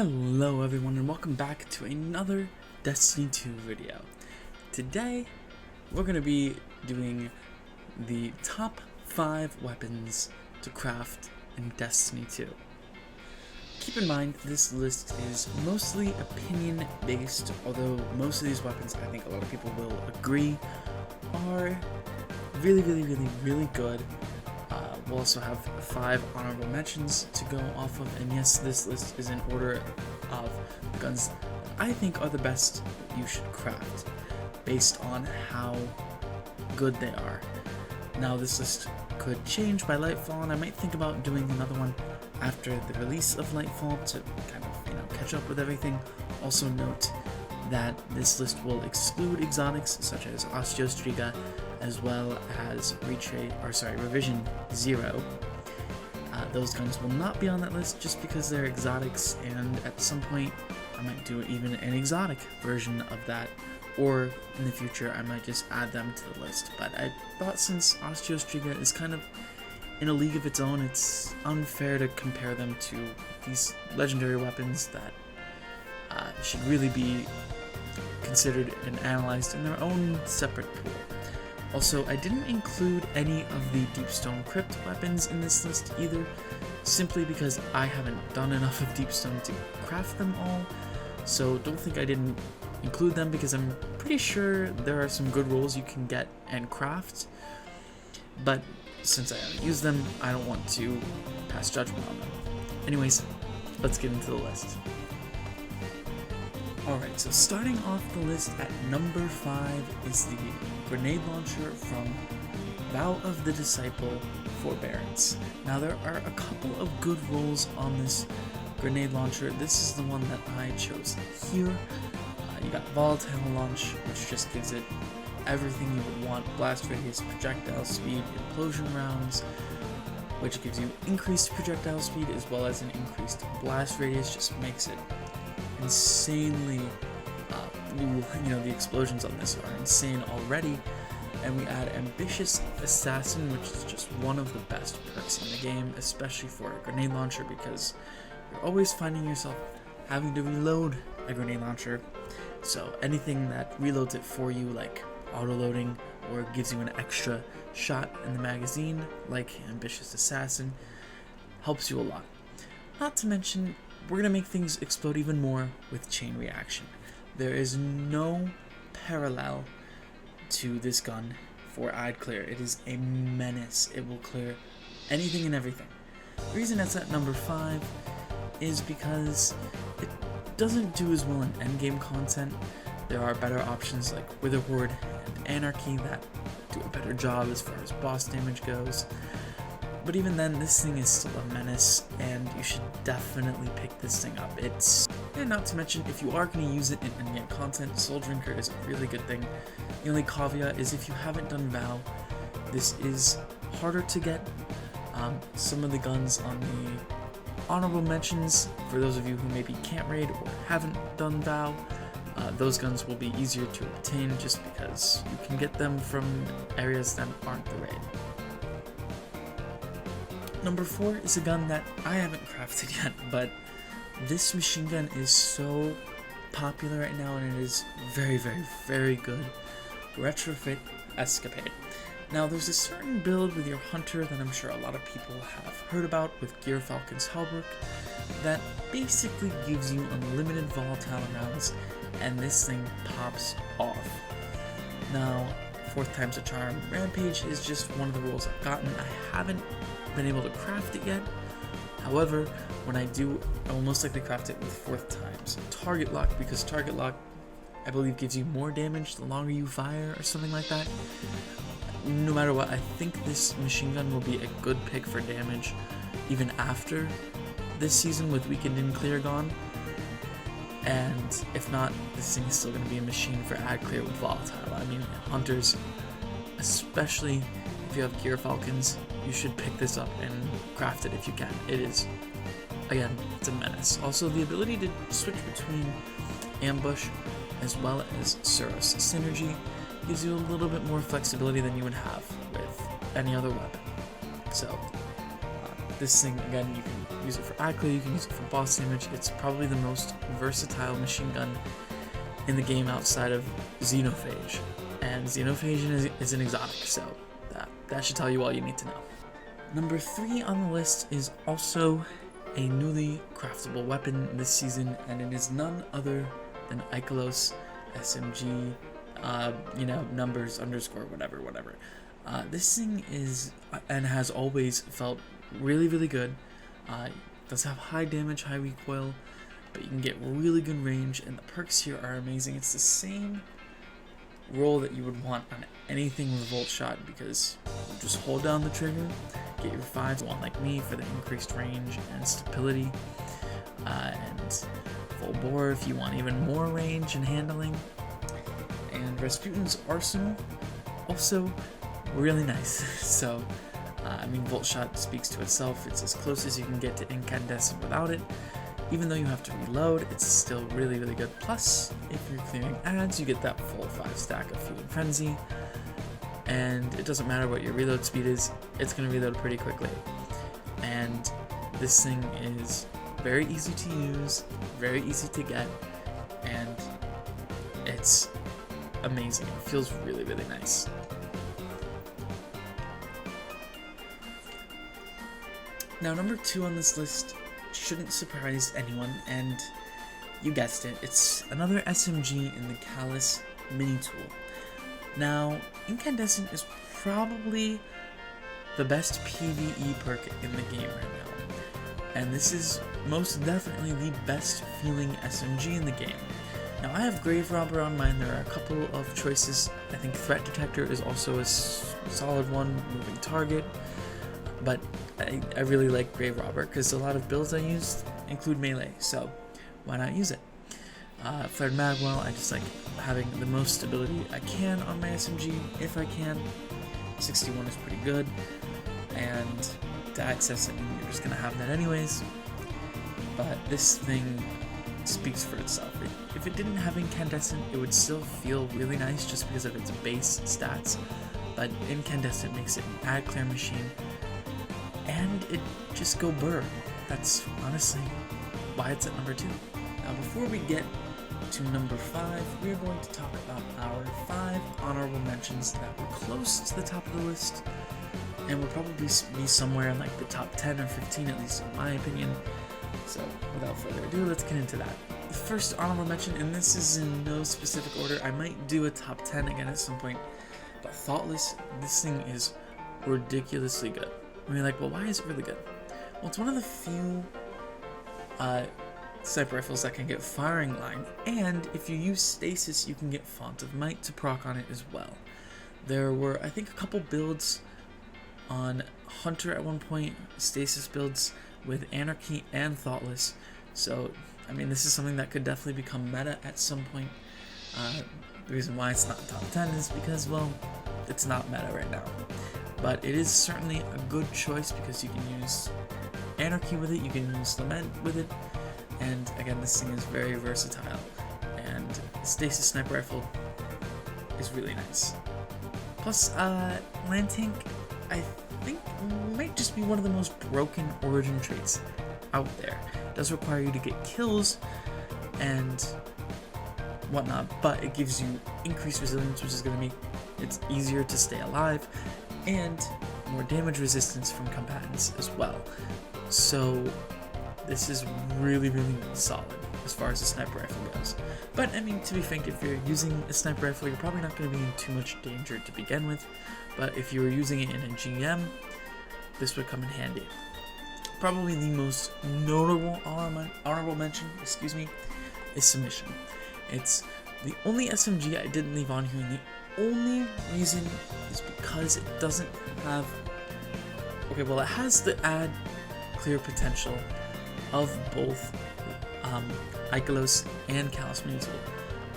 Hello everyone and welcome back to another Destiny 2 video. Today we're going to be doing the top 5 weapons to craft in Destiny 2. Keep in mind this list is mostly opinion based, although most of these weapons I think a lot of people will agree are really good. We'll also have 5 honorable mentions to go off of, and yes, this list is in order of the guns that I think are the best you should craft, based on how good they are. Now this list could change by Lightfall, and I might think about doing another one after the release of Lightfall to kind of, catch up with everything. Also note that this list will exclude exotics such as Osteostriga, as well as Revision 0. Those guns will not be on that list just because they're exotics, and at some point I might do even an exotic version of that, or in the future I might just add them to the list. But I thought since Osteostriga is kind of in a league of its own, it's unfair to compare them to these legendary weapons that should really be considered and analyzed in their own separate pool. Also, I didn't include any of the Deepstone Crypt weapons in this list either, simply because I haven't done enough of Deepstone to craft them all, so don't think I didn't include them, because I'm pretty sure there are some good rolls you can get and craft, but since I haven't used them, I don't want to pass judgment on them. Anyways, let's get into the list. Alright, so starting off the list at number 5 is the grenade launcher from Vow of the Disciple, Forbearance. Now there are a couple of good rolls on this grenade launcher. This is the one that I chose here. You got Volatile Launch, which just gives it everything you would want: blast radius, projectile speed, implosion rounds, which gives you increased projectile speed as well as an increased blast radius. Just makes it insanely the explosions on this are insane already. And we add Ambitious Assassin, which is just one of the best perks in the game, especially for a grenade launcher, because you're always finding yourself having to reload a grenade launcher. So anything that reloads it for you, like auto-loading, or gives you an extra shot in the magazine, like Ambitious Assassin, helps you a lot. Not to mention, we're going to make things explode even more with Chain Reaction. There is no parallel to this gun for I'd Clear. It is a menace. It will clear anything and everything. The reason it's at number 5 is because it doesn't do as well in endgame content. There are better options like Witherhoard and Anarchy that do a better job as far as boss damage goes. But even then, this thing is still a menace, and you should definitely pick this thing up. And not to mention, if you are going to use it in endgame content, Soul Drinker is a really good thing. The only caveat is if you haven't done Vow, this is harder to get. Some of the guns on the honorable mentions, for those of you who maybe can't raid or haven't done Vow, those guns will be easier to obtain just because you can get them from areas that aren't the raid. Number 4 is a gun that I haven't crafted yet, but this machine gun is so popular right now, and it is very good. Retrofit Escapade. Now there's a certain build with your Hunter that I'm sure a lot of people have heard about with Gear Falcon's Hellbrook that basically gives you unlimited volatile rounds, and this thing pops off. Now, 4th time's a charm. Rampage is just one of the rolls I've gotten. I haven't been able to craft it yet. However, when I do, I will most likely craft it with 4th times Target Lock, because Target Lock, I believe, gives you more damage the longer you fire or something like that. No matter what, I think this machine gun will be a good pick for damage even after this season with Weekend in Clear gone. And if not, this thing is still going to be a machine for Ad Clear with Volatile. I mean, Hunters, especially if you have Gear Falcons, you should pick this up and craft it if you can. It is, again, it's a menace. Also, the ability to switch between Ambush as well as Suros Synergy gives you a little bit more flexibility than you would have with any other weapon. So, this thing, again, you can use it for accurate, you can use it for boss damage. It's probably the most versatile machine gun in the game outside of Xenophage. And Xenophage is an exotic, so that should tell you all you need to know. Number 3 on the list is also a newly craftable weapon this season, and it is none other than Ikelos SMG, numbers underscore whatever. This thing is, and has always felt really, really good. It does have high damage, high recoil, but you can get really good range, and the perks here are amazing. It's the same roll that you would want on anything with Volt Shot, because you just hold down the trigger, get your 5, one like me for the increased range and stability, and full bore if you want even more range and handling. And Rasputin's arsenal also really nice. So Volt Shot speaks to itself. It's as close as you can get to Incandescent without it. Even though you have to reload, it's still really, really good. Plus, if you're clearing ads, you get that full 5 stack of Feeding Frenzy. And it doesn't matter what your reload speed is, it's going to reload pretty quickly. And this thing is very easy to use, very easy to get, and it's amazing. It feels really, really nice. Now, number 2 on this list shouldn't surprise anyone, and you guessed it, it's another SMG in the Calus Mini-Tool. Now, Incandescent is probably the best PvE perk in the game right now, and this is most definitely the best feeling SMG in the game. Now, I have Grave Robber on mine. There are a couple of choices. I think Threat Detector is also a solid one, moving target, but I really like Grave Robber because a lot of builds I use include melee, so why not use it? Flared Magwell, I just like having the most stability I can on my SMG, if I can. 61 is pretty good, and to access it, you're just going to have that anyways, but this thing speaks for itself. If it didn't have Incandescent, it would still feel really nice just because of its base stats, but Incandescent makes it an ad clear machine, and it just go burr. That's honestly why it's at number 2. Now, before we get to number 5, we're going to talk about our 5 honorable mentions that were close to the top of the list, and will probably be somewhere in like the top 10 or 15, at least in my opinion. So, without further ado, let's get into that. The first honorable mention, and this is in no specific order, I might do a top 10 again at some point, but Thoughtless, this thing is ridiculously good. I mean, like, well, why is it really good? Well, it's one of the few sniper rifles that can get firing line, and if you use stasis, you can get Font of Might to proc on it as well. There were, I think, a couple builds on Hunter at one point, stasis builds with Anarchy and Thoughtless, so, I mean, this is something that could definitely become meta at some point. The reason why it's not top 10 is because, well, it's not meta right now. But it is certainly a good choice because you can use Anarchy with it, you can use Lament with it, and again, this thing is very versatile, and Stasis Sniper Rifle is really nice. Plus, Land Tank, I think, might just be one of the most broken origin traits out there. It does require you to get kills and whatnot, but it gives you increased resilience, which is going to make it easier to stay alive, and more damage resistance from combatants as well. So this is really, really solid as far as the sniper rifle goes. But I mean, to be frank, if you're using a sniper rifle, you're probably not going to be in too much danger to begin with. But if you were using it in a GM, this would come in handy. Probably the most notable honorable mention, is Submission. It's the only SMG I didn't leave on here, and the only reason is because it doesn't have... Okay, well, it has the ad clear potential of both Ikelos and Calus Mini-Tool.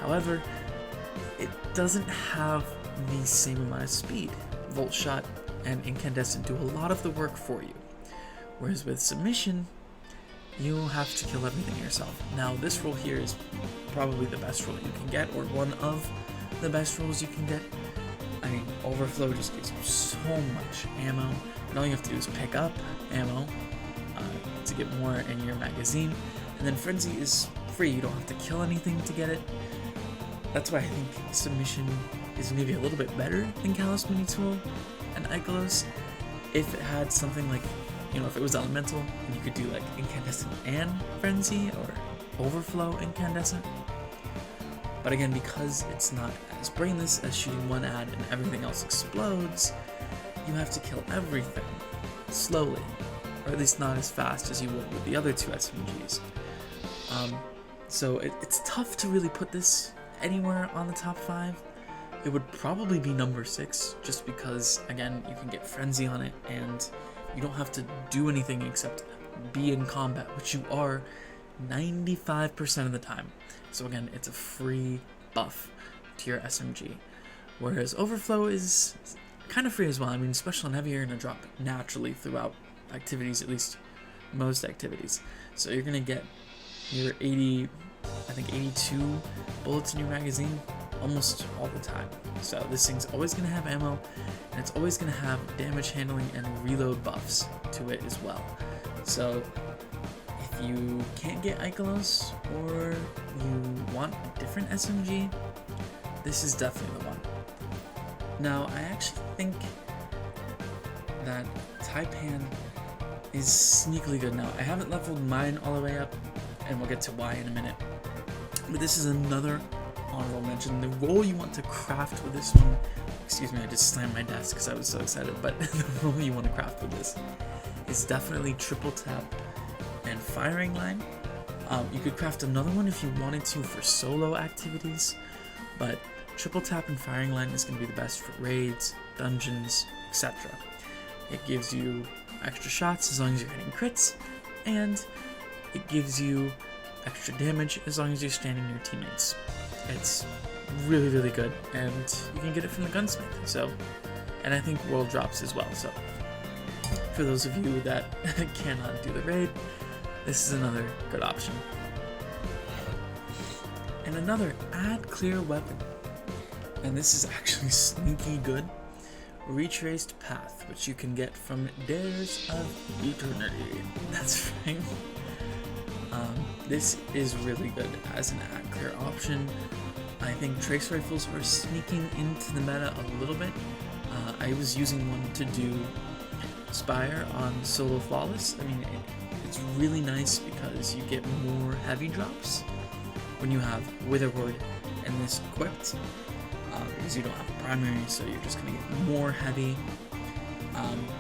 However, it doesn't have the same amount of speed. Volt Shot and Incandescent do a lot of the work for you. Whereas with Submission, you have to kill everything yourself. Now, this roll here is probably the best roll you can get, or one of the best rolls you can get. I mean, Overflow just gives you so much ammo, and all you have to do is pick up ammo, to get more in your magazine. And then Frenzy is free, you don't have to kill anything to get it. That's why I think Submission is maybe a little bit better than Calus Mini-Tool and Ikelos. If it had something like, if it was Elemental, and you could do like Incandescent and Frenzy, or Overflow Incandescent. But again, because it's not as brainless as shooting one ad and everything else explodes, you have to kill everything slowly, or at least not as fast as you would with the other two SMGs. So it's tough to really put this anywhere on the top 5. It would probably be number 6, just because, again, you can get Frenzy on it, and you don't have to do anything except be in combat, which you are 95% of the time. So again, it's a free buff to your SMG. Whereas Overflow is kind of free as well. I mean, Special and Heavy are going to drop naturally throughout activities, at least most activities. So you're going to get your 82 bullets in your magazine almost all the time. So this thing's always going to have ammo, and it's always going to have damage handling and reload buffs to it as well. So if you can't get Ikelos, or you want a different SMG, this is definitely the one. Now, I actually think that Taipan is sneakily good. Now, I haven't leveled mine all the way up, and we'll get to why in a minute. But this is another honorable mention. The role you want to craft with this one, excuse me, I just slammed my desk because I was so excited, but the role you want to craft with this is definitely triple tap and firing line. You could craft another one if you wanted to for solo activities, but triple tap and firing line is going to be the best for raids, dungeons, etc. It gives you extra shots as long as you're hitting crits, and it gives you extra damage as long as you're standing near teammates. It's really, really good, and you can get it from the gunsmith. So, and I think world drops as well. So, for those of you that cannot do the raid, this is another good option. And another add clear weapon, and this is actually sneaky good. Retraced Path, which you can get from Dares of Eternity. That's right. This is really good as an add clear option. I think trace rifles are sneaking into the meta a little bit. I was using one to do Spire on solo Thoughtless. I mean, it's really nice because you get more heavy drops when you have Witherward and this equipped, because you don't have a primary, so you're just going to get more heavy.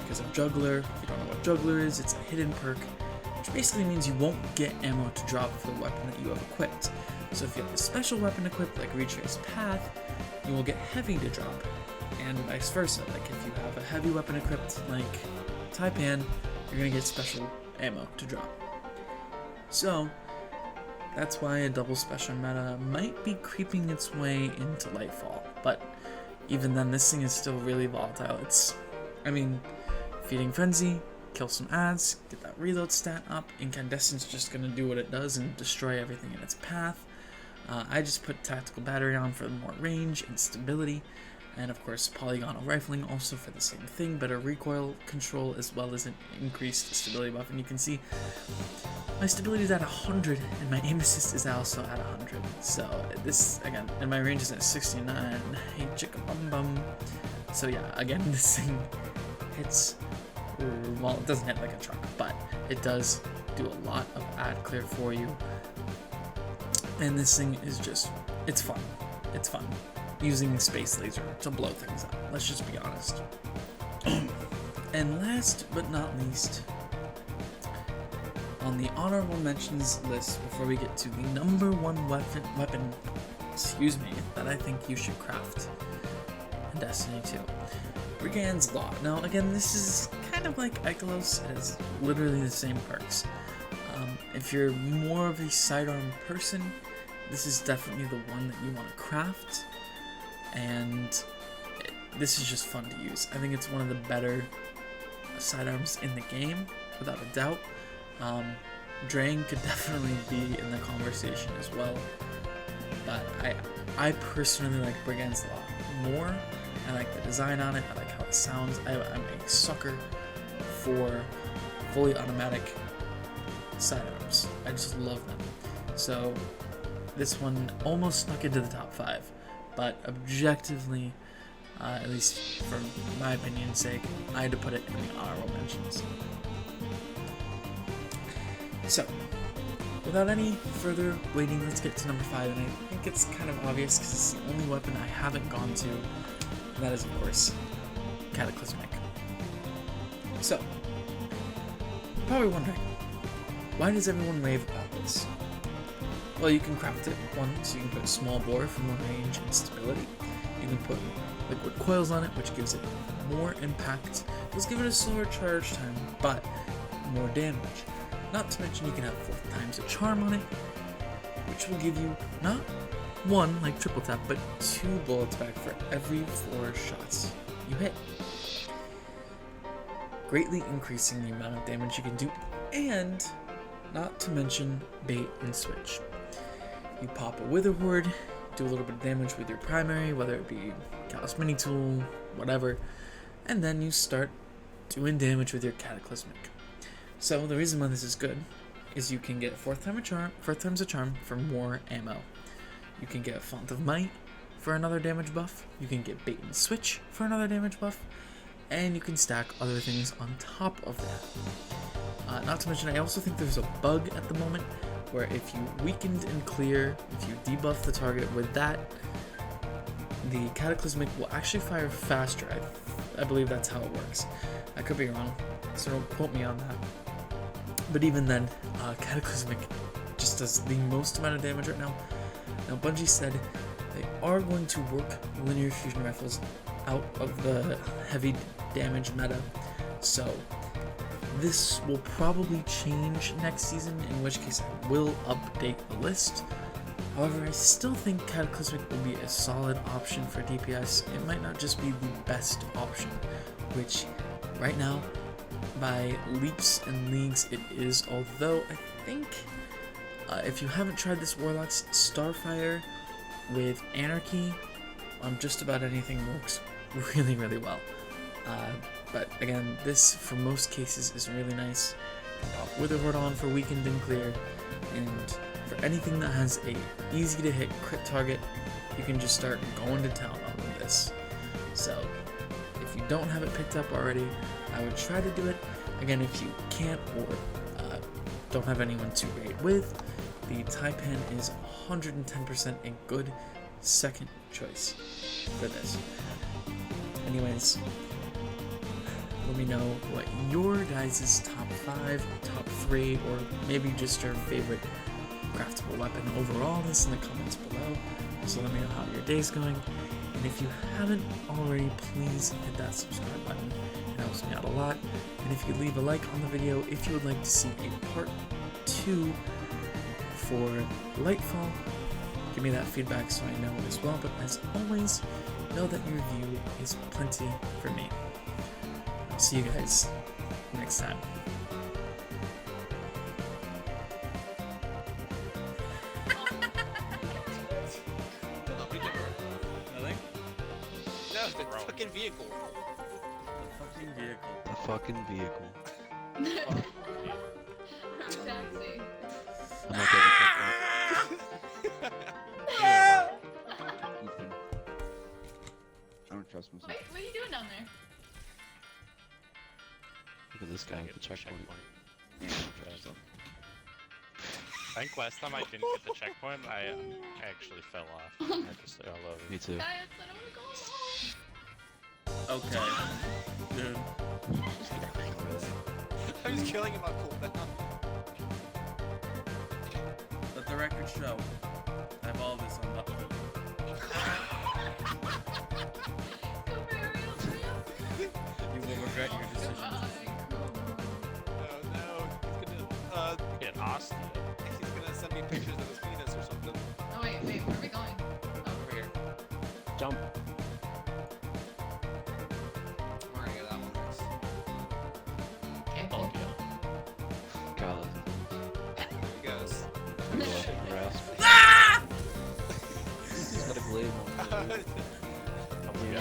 Because of Juggler, if you don't know what Juggler is, it's a hidden perk, which basically means you won't get ammo to drop for the weapon that you have equipped. So if you have a special weapon equipped like Retraced Path, you will get heavy to drop, and vice versa. Like if you have a heavy weapon equipped like Taipan, you're going to get special ammo to drop. So that's why a double special meta might be creeping its way into Lightfall, but even then this thing is still really volatile. Feeding Frenzy, kill some ads, get that reload stat up. Incandescent's just going to do what it does and destroy everything in its path. I just put Tactical Battery on for more range and stability, and of course Polygonal Rifling also for the same thing, better recoil control as well as an increased stability buff. And you can see my stability is at 100 and my aim assist is also at 100. So this, again, and my range is at 69. Hey chicka bum bum. So yeah, again, this thing hits, well, it doesn't hit like a truck, but it does do a lot of ad clear for you. And this thing is just, it's fun. It's fun using Space Laser to blow things up. Let's just be honest. And last but not least, on the honorable mentions list, before we get to the number one weapon, that I think you should craft in Destiny 2. Brigand's Law. Now again, this is kind of like Ikelos, it has literally the same perks. If you're more of a sidearm person, this is definitely the one that you want to craft, and this is just fun to use. I think it's one of the better sidearms in the game, without a doubt. Drain could definitely be in the conversation as well, but I personally like Brigand's Law more. I like the design on it, I like how it sounds. I'm a sucker for fully automatic sidearms. I just love them. So this one almost snuck into the top 5, but objectively, at least for my opinion's sake, I had to put it in the honorable mentions. So, without any further waiting, let's get to number 5, and I think it's kind of obvious because it's the only weapon I haven't gone to, and that is, of course, Cataclysmic. So, you're probably wondering, why does everyone rave about this? Well, you can craft it, one, so you can put small bore for more range and stability. You can put liquid coils on it, which gives it more impact. Does give it a slower charge time, but more damage. Not to mention you can have 4 times a charm on it, which will give you not 1 like triple tap, but 2 bullets back for every 4 shots you hit. Greatly increasing the amount of damage you can do, and not to mention bait and switch. You pop a Wither Horde, do a little bit of damage with your primary, whether it be Calus Mini-Tool, whatever, and then you start doing damage with your Cataclysmic. So the reason why this is good is you can get 4 times a charm for more ammo. You can get Font of Might for another damage buff. You can get Bait and Switch for another damage buff. And you can stack other things on top of that. Not to mention, I also think there's a bug at the moment where if you weakened and clear, if you debuff the target with that, the Cataclysmic will actually fire faster. I believe that's how it works. I could be wrong, so don't quote me on that. But even then, Cataclysmic just does the most amount of damage right now. Now, Bungie said they are going to work linear fusion rifles out of the heavy damage meta, so this will probably change next season, in which case I will update the list. However, I still think Cataclysmic will be a solid option for DPS. It might not just be the best option, which right now, by leaps and leagues, it is. Although I think if you haven't tried this Warlock's Starfire with Anarchy on just about anything works really, really well. But again, this for most cases is really nice. Pop Wither Horde on for weakened and clear, and for anything that has a easy to hit crit target, you can just start going to town on this. So if you don't have it picked up already, I would try to do it. Again, if you can't or don't have anyone to raid with, the Taipan is 110% a good second choice for this. Anyways, let me know what your guys' top 5, top 3, or maybe just your favorite craftable weapon overall is in the comments below. So let me know how your day's going. And if you haven't already, please hit that subscribe button. It helps me out a lot. And if you leave a like on the video, if you would like to see a part 2 for Lightfall, give me that feedback so I know as well. But as always, know that your view is plenty for me. I'll see you guys next time. No, the fucking vehicle. The fucking vehicle. I'm taxi. I'm not getting that. I don't trust myself. Wait, what are you doing down there? Look at this guy with the checkpoint. Yeah, I don't trust him. I think last time I didn't get the checkpoint, I actually fell off. I just fell over. Me too. Guys, I don't want to go home. Okay. Dude. I'm just killing him on cooldown. Let the record show. I have all this on the... You will regret your decision. Oh no, he's gonna, Get Austin. he's gonna send me pictures of his penis or something. Oh wait, where are we going? Over here. Jump. We're gonna get that one next. Okay, Oh, cool. yeah. Calus. He goes. He's got a glaive on. Oh, yeah.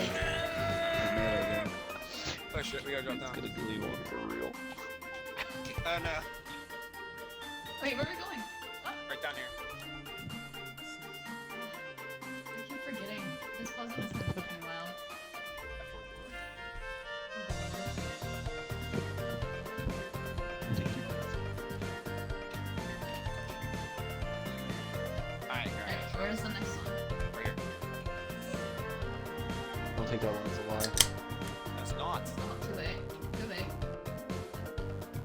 Oh shit, we gotta drop He's down. got a glaive on for real. Oh no. Wait, where are we going? Oh, Right down here. I keep forgetting. This puzzle has been taking a while. Alright, Alright, guys. where's the next one? Right here. Don't think that one's a lie. That's not. Oh, too late. Too late.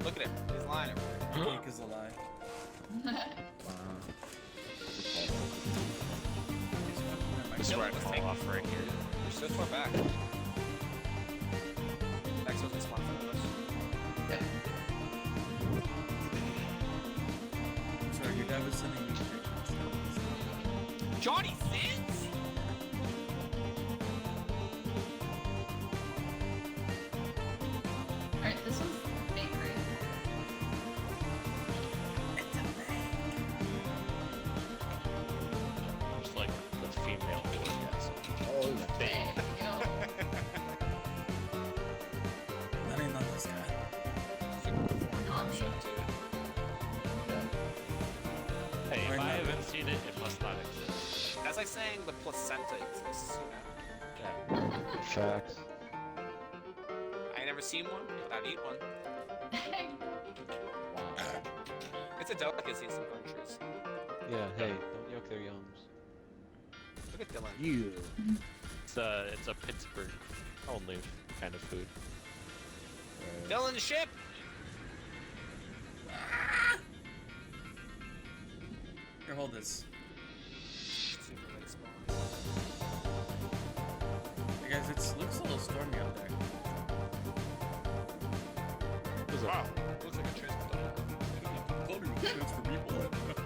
Look at him. He's lying over there. Cake is a lie. This is where I fall off right here. You're so far back. Next one's spawn in front of us. Yep. Sorry, your dad was sending me pictures. Johnny Sins? Alright, this one's bakery. Just like the female orgasm. Oh, Hey, yo. That ain't not this guy. Not me. Hey, Or if I not. haven't seen it, it must not exist. That's like saying the placenta exists, you know? Yeah. facts. I ain't never seen one, but I'd eat one. It's a delicacy in some countries. Yeah, hey, don't yuck their yums. Look at Dylan. You. It's a Pittsburgh only kind of food. Dylan, ship! Here, hold this. Super late spawn. Hey guys, it looks a little stormy out there. Wow, looks like a transport. For people.